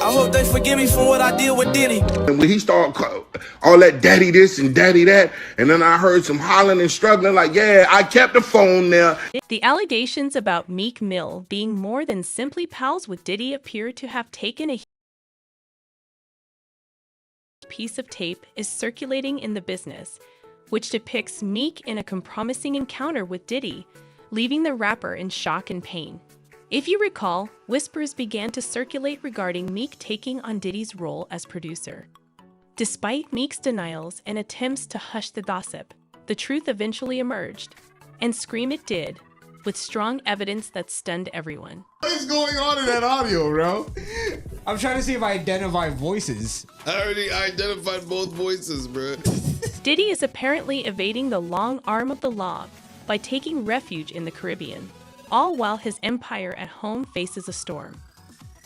I hope they forgive me for what I did with Diddy. And when he started all that daddy this and daddy that, and then I heard some hollering and struggling like, yeah, I kept the phone there. The allegations about Meek Mill being more than simply pals with Diddy appear to have taken a piece of tape is circulating in the business, which depicts Meek in a compromising encounter with Diddy, leaving the rapper in shock and pain. If you recall, whispers began to circulate regarding Meek taking on Diddy's role as producer. Despite Meek's denials and attempts to hush the gossip, the truth eventually emerged, and scream it did, with strong evidence that stunned everyone. What is going on in that audio, bro? I'm trying to see if I identify voices. I already identified both voices, bro. Diddy is apparently evading the long arm of the law by taking refuge in the Caribbean, all while his empire at home faces a storm.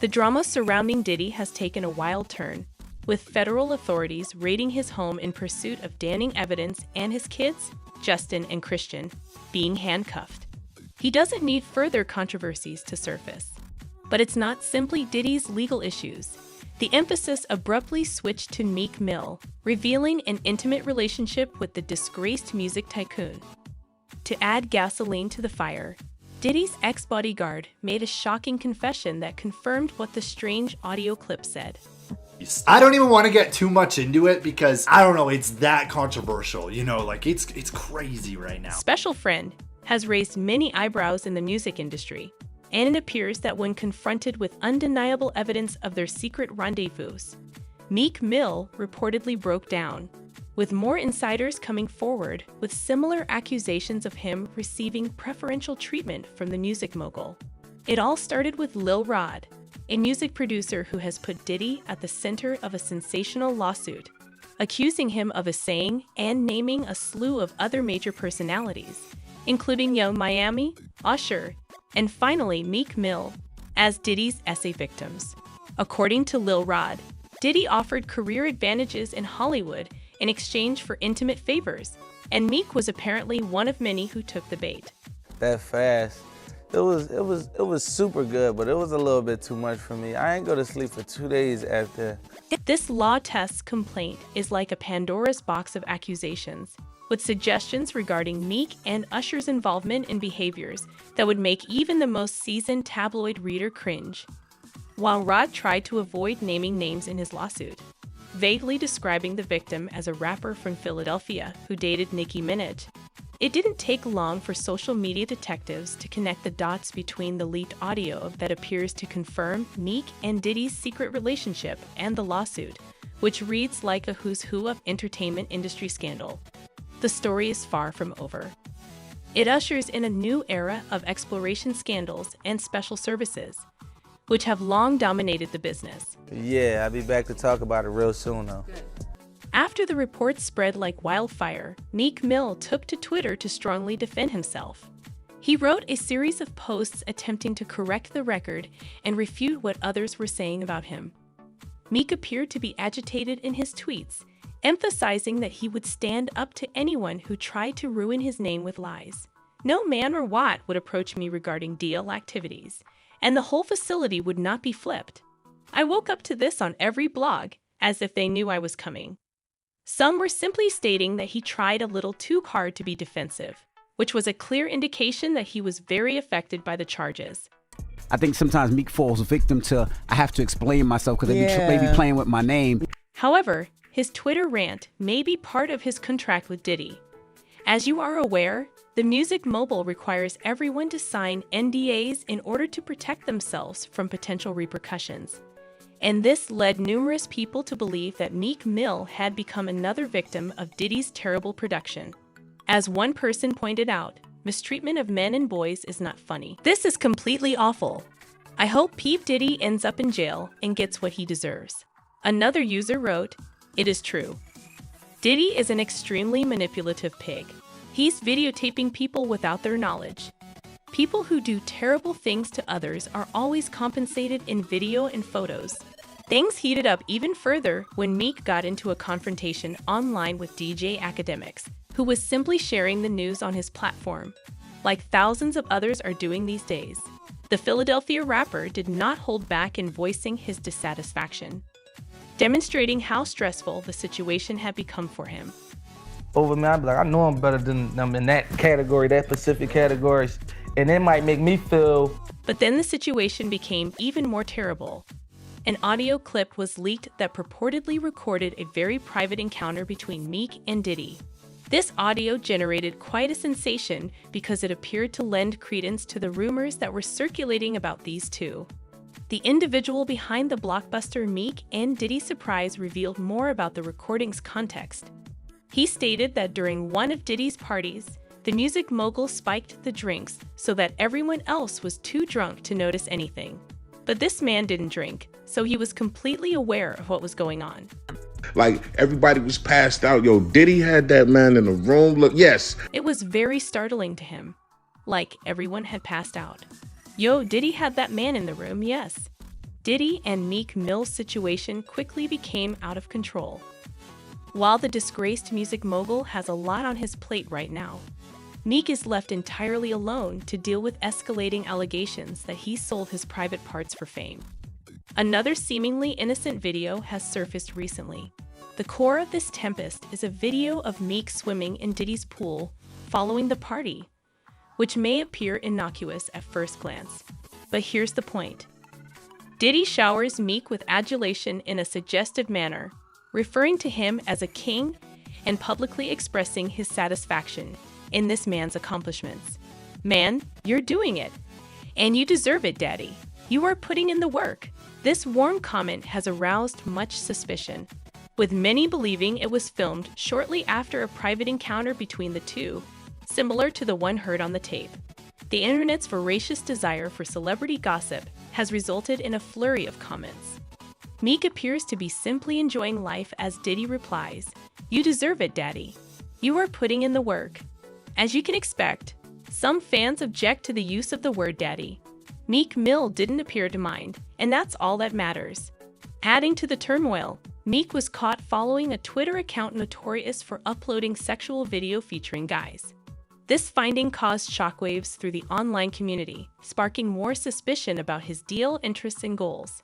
The drama surrounding Diddy has taken a wild turn, with federal authorities raiding his home in pursuit of damning evidence and his kids, Justin and Christian, being handcuffed. He doesn't need further controversies to surface. But it's not simply Diddy's legal issues. The emphasis abruptly switched to Meek Mill, revealing an intimate relationship with the disgraced music tycoon. To add gasoline to the fire, Diddy's ex-bodyguard made a shocking confession that confirmed what the strange audio clip said. I don't even want to get too much into it because, I don't know, it's that controversial. You know, like, it's crazy right now. Special Friend has raised many eyebrows in the music industry, and it appears that when confronted with undeniable evidence of their secret rendezvous, Meek Mill reportedly broke down, with more insiders coming forward with similar accusations of him receiving preferential treatment from the music mogul. It all started with Lil Rod, a music producer who has put Diddy at the center of a sensational lawsuit, accusing him of assaying and naming a slew of other major personalities, including Young Miami, Usher, and finally Meek Mill, as Diddy's essay victims. According to Lil Rod, Diddy offered career advantages in Hollywood in exchange for intimate favors, and Meek was apparently one of many who took the bait. That fast. It was super good, but it was a little bit too much for me. I ain't go to sleep for 2 days after. This law test's complaint is like a Pandora's box of accusations, with suggestions regarding Meek and Usher's involvement in behaviors that would make even the most seasoned tabloid reader cringe. While Rod tried to avoid naming names in his lawsuit, vaguely describing the victim as a rapper from Philadelphia who dated Nicki Minaj, it didn't take long for social media detectives to connect the dots between the leaked audio that appears to confirm Meek and Diddy's secret relationship and the lawsuit, which reads like a who's who of entertainment industry scandal. The story is far from over. It ushers in a new era of exploration scandals and special services, which have long dominated the business. Yeah, I'll be back to talk about it real soon, though. After the reports spread like wildfire, Meek Mill took to Twitter to strongly defend himself. He wrote a series of posts attempting to correct the record and refute what others were saying about him. Meek appeared to be agitated in his tweets, emphasizing that he would stand up to anyone who tried to ruin his name with lies. No man or what would approach me regarding deal activities, and the whole facility would not be flipped. I woke up to this on every blog, as if they knew I was coming. Some were simply stating that he tried a little too hard to be defensive, which was a clear indication that he was very affected by the charges. I think sometimes Meek falls victim to, I have to explain myself because they be playing with my name. However, his Twitter rant may be part of his contract with Diddy. As you are aware, the music mogul requires everyone to sign NDAs in order to protect themselves from potential repercussions. And this led numerous people to believe that Meek Mill had become another victim of Diddy's terrible production. As one person pointed out, mistreatment of men and boys is not funny. This is completely awful. I hope P. Diddy ends up in jail and gets what he deserves. Another user wrote, "It is true. Diddy is an extremely manipulative pig. He's videotaping people without their knowledge. People who do terrible things to others are always compensated in video and photos." Things heated up even further when Meek got into a confrontation online with DJ Academics, who was simply sharing the news on his platform, like thousands of others are doing these days. The Philadelphia rapper did not hold back in voicing his dissatisfaction, demonstrating how stressful the situation had become for him. Over me, I'd be like, I know I'm better than them in that category, that specific category, and it might make me feel. But then the situation became even more terrible. An audio clip was leaked that purportedly recorded a very private encounter between Meek and Diddy. This audio generated quite a sensation because it appeared to lend credence to the rumors that were circulating about these two. The individual behind the blockbuster Meek and Diddy surprise revealed more about the recording's context. He stated that during one of Diddy's parties, the music mogul spiked the drinks so that everyone else was too drunk to notice anything. But this man didn't drink, so he was completely aware of what was going on. Like, everybody was passed out. Yo, Diddy had that man in the room. Look, yes. It was very startling to him. Like, everyone had passed out. Yo, Diddy had that man in the room, yes. Diddy and Meek Mill's situation quickly became out of control. While the disgraced music mogul has a lot on his plate right now, Meek is left entirely alone to deal with escalating allegations that he sold his private parts for fame. Another seemingly innocent video has surfaced recently. The core of this tempest is a video of Meek swimming in Diddy's pool following the party, which may appear innocuous at first glance. But here's the point. Diddy showers Meek with adulation in a suggestive manner, referring to him as a king and publicly expressing his satisfaction in this man's accomplishments. Man, you're doing it. And you deserve it, Daddy. You are putting in the work. This warm comment has aroused much suspicion, with many believing it was filmed shortly after a private encounter between the two, similar to the one heard on the tape. The internet's voracious desire for celebrity gossip has resulted in a flurry of comments. Meek appears to be simply enjoying life as Diddy replies, "You deserve it, Daddy. You are putting in the work." As you can expect, some fans object to the use of the word daddy. Meek Mill didn't appear to mind, and that's all that matters. Adding to the turmoil, Meek was caught following a Twitter account notorious for uploading sexual video featuring guys. This finding caused shockwaves through the online community, sparking more suspicion about his deal, interests, and goals.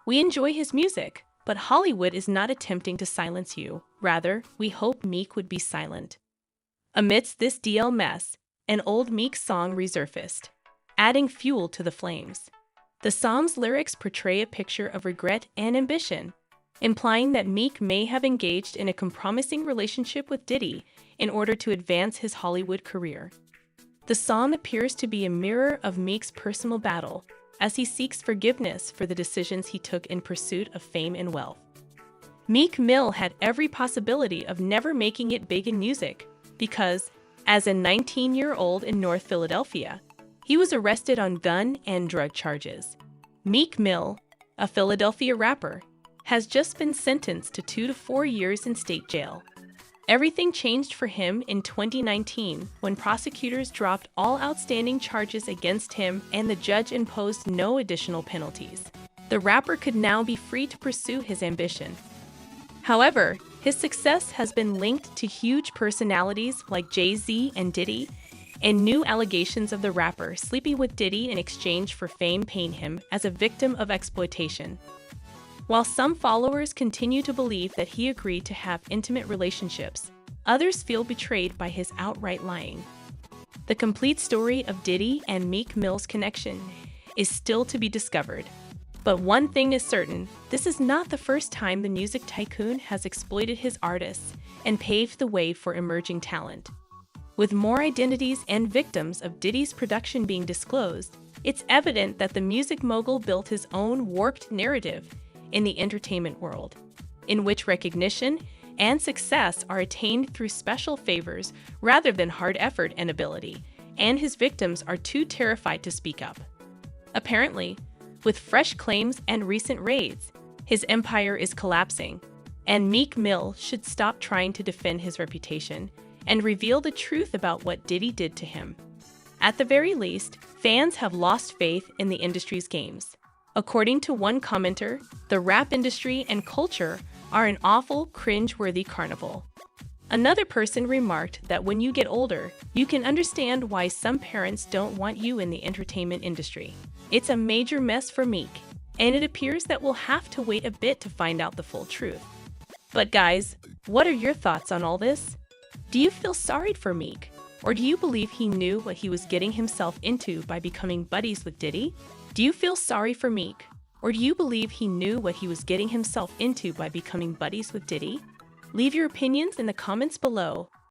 We enjoy his music, but Hollywood is not attempting to silence you. Rather, we hope Meek would be silent. Amidst this DL mess, an old Meek song resurfaced, adding fuel to the flames. The song's lyrics portray a picture of regret and ambition, implying that Meek may have engaged in a compromising relationship with Diddy in order to advance his Hollywood career. The song appears to be a mirror of Meek's personal battle, as he seeks forgiveness for the decisions he took in pursuit of fame and wealth. Meek Mill had every possibility of never making it big in music, because, as a 19-year-old in North Philadelphia, he was arrested on gun and drug charges. Meek Mill, a Philadelphia rapper, has just been sentenced to 2 to 4 years in state jail. Everything changed for him in 2019 when prosecutors dropped all outstanding charges against him and the judge imposed no additional penalties. The rapper could now be free to pursue his ambition. However, his success has been linked to huge personalities like Jay-Z and Diddy, and new allegations of the rapper sleeping with Diddy in exchange for fame paint him as a victim of exploitation. While some followers continue to believe that he agreed to have intimate relationships, others feel betrayed by his outright lying. The complete story of Diddy and Meek Mill's connection is still to be discovered. But one thing is certain, this is not the first time the music tycoon has exploited his artists and paved the way for emerging talent. With more identities and victims of Diddy's production being disclosed, it's evident that the music mogul built his own warped narrative in the entertainment world, in which recognition and success are attained through special favors rather than hard effort and ability, and his victims are too terrified to speak up. Apparently, with fresh claims and recent raids, his empire is collapsing, and Meek Mill should stop trying to defend his reputation and reveal the truth about what Diddy did to him. At the very least, fans have lost faith in the industry's games. According to one commenter, the rap industry and culture are an awful, cringe-worthy carnival. Another person remarked that when you get older, you can understand why some parents don't want you in the entertainment industry. It's a major mess for Meek, and it appears that we'll have to wait a bit to find out the full truth. But guys, what are your thoughts on all this? Do you feel sorry for Meek? Or do you believe he knew what he was getting himself into by becoming buddies with Diddy? Do you feel sorry for Meek? Or do you believe he knew what he was getting himself into by becoming buddies with Diddy? Leave your opinions in the comments below.